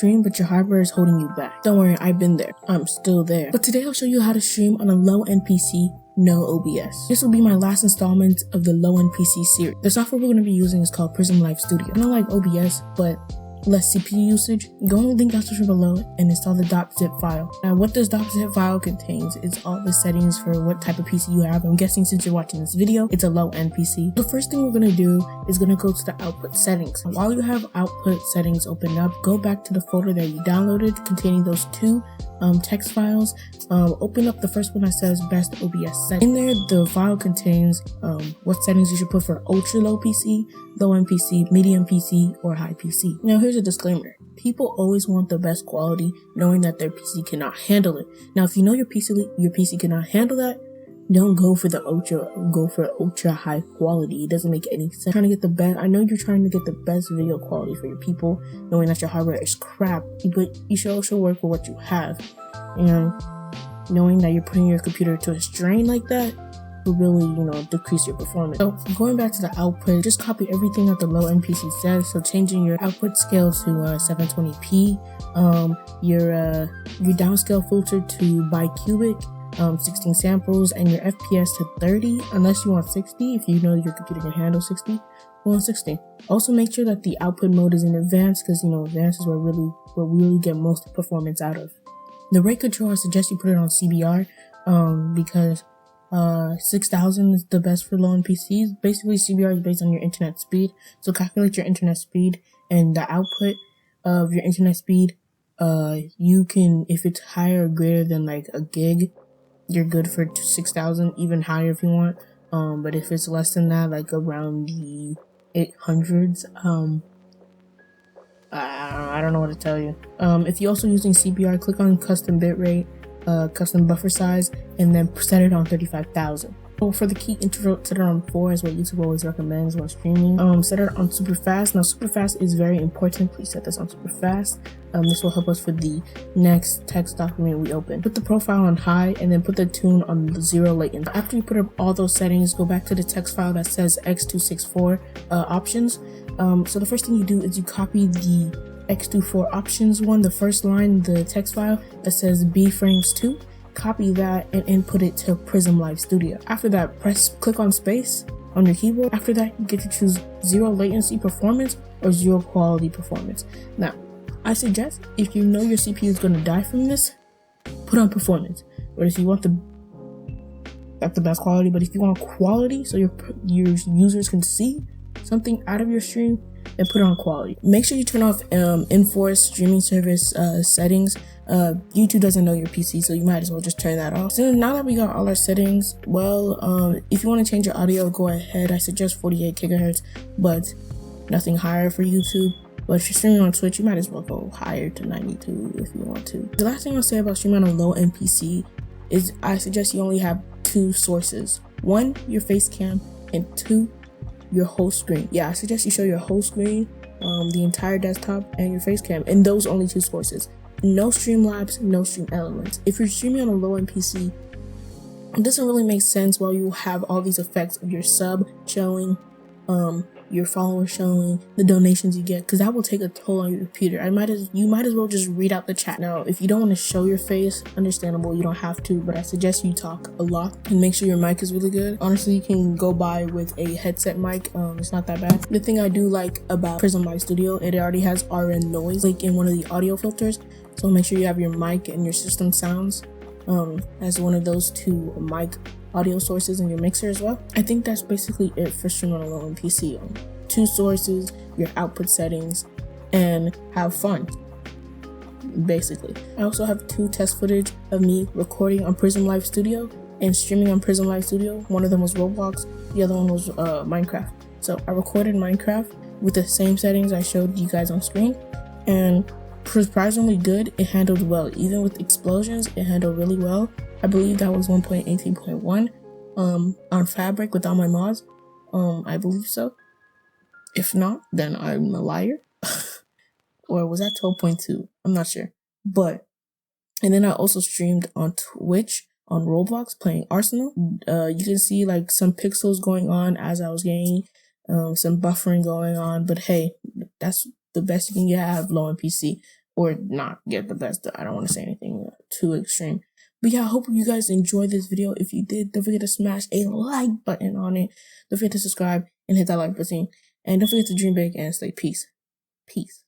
stream, but your hardware is holding you back. Don't worry, I've been there. I'm still there. But today I'll show you how to stream on a low-end PC, no OBS. This will be my last installment of the low-end PC series. The software we're going to be using is called Prism Live Studio. Not like OBS, but less CPU usage. Go on the link description below and install the .zip file. Now what this .zip file contains is all the settings for what type of PC you have. I'm guessing since you're watching this video, it's a low-end PC. The first thing we're going to do is going to go to the output settings. While you have output settings open up, go back to the folder that you downloaded containing those two text files. Open up the first one that says best OBS settings. In there, the file contains what settings you should put for ultra low PC, low end PC, medium PC, or high PC. Now here's a disclaimer. People always want the best quality, knowing that their PC cannot handle it. Now if you know your PC cannot handle that, don't go for the ultra high quality. It doesn't make any sense. Trying to get the best. I know you're trying to get the best video quality for your people, knowing that your hardware is crap, but you should also work with what you have. And knowing that you're putting your computer to a strain like that will really, decrease your performance. So going back to the output, just copy everything that the low end PC says. So changing your output scale to 720p, your downscale filter to bicubic, 16 samples, and your FPS to 30, unless you want 60. If you know your computer can handle 60, go on 60. Also make sure that the output mode is in advanced, because advanced is where we really get most performance out of. The rate control, I suggest you put it on CBR, because 6000 is the best for low-end PCs. Basically, CBR is based on your internet speed. So calculate your internet speed and the output of your internet speed. You can, if it's higher or greater than like a gig, you're good for 6000, even higher if you want. But if it's less than that, like around the 800s, I don't know what to tell you. If you're also using CBR, click on custom bitrate, custom buffer size, and then set it on 35,000. So for the key interval, set it on 4 is what YouTube always recommends when streaming. Set it on super fast. Now super fast is very important. Please set this on super fast. This will help us for the next text document we open. Put the profile on high and then put the tune on 0 latency. After you put up all those settings, go back to the text file that says x264 options. So the first thing you do is you copy the x24 options one, the first line, the text file that says B frames 2. Copy that and input it to Prism Live Studio. After that, click on space on your keyboard. After that, you get to choose 0 latency performance or 0 quality performance. Now, I suggest if you know your CPU is going to die from this, put on performance. But if you want that's the best quality. But if you want quality, so your users can see something out of your stream, then put it on quality. Make sure you turn off enforce streaming service settings. YouTube doesn't know your PC, so you might as well just turn that off. So now that we got all our settings, well, if you want to change your audio, go ahead. I suggest 48 gigahertz, but nothing higher for YouTube. But if you're streaming on Twitch, you might as well go higher to 92 if you want to. The last thing I'll say about streaming on a low-end PC is I suggest you only have 2 sources. 1, your face cam, and 2, your whole screen. Yeah, I suggest you show your whole screen, the entire desktop, and your face cam, and those only 2 sources. No Streamlabs, no Stream Elements. If you're streaming on a low-end PC, it doesn't really make sense while you have all these effects of your sub showing, your followers showing, the donations you get, because that will take a toll on your computer. You might as well just read out the chat. Now, if you don't want to show your face, understandable, you don't have to, but I suggest you talk a lot and make sure your mic is really good. Honestly, you can go by with a headset mic. It's not that bad. The thing I do like about Prism Live Studio, it already has RN noise like in one of the audio filters, so make sure you have your mic and your system sounds as one of those 2 mic audio sources in your mixer as well. I think that's basically it for streaming on a low-end PC. 2 sources, your output settings, and have fun, basically. I also have 2 test footage of me recording on Prism Live Studio and streaming on Prism Live Studio. One of them was Roblox, the other one was Minecraft. So I recorded Minecraft with the same settings I showed you guys on screen, and surprisingly good. It handled well. Even with explosions, it handled really well. I believe that was 1.18.1 on Fabric with all my mods. I believe so. If not, then I'm a liar. Or was that 12.2? I'm not sure. But, and then I also streamed on Twitch on Roblox playing Arsenal. You can see like some pixels going on as I was getting some buffering going on. But hey, that's the best you can get out of low-end PC. or not get the best. I don't want to say anything too extreme. But yeah, I hope you guys enjoyed this video. If you did, don't forget to smash a like button on it. Don't forget to subscribe and hit that like button. And don't forget to dream big and stay peace. Peace.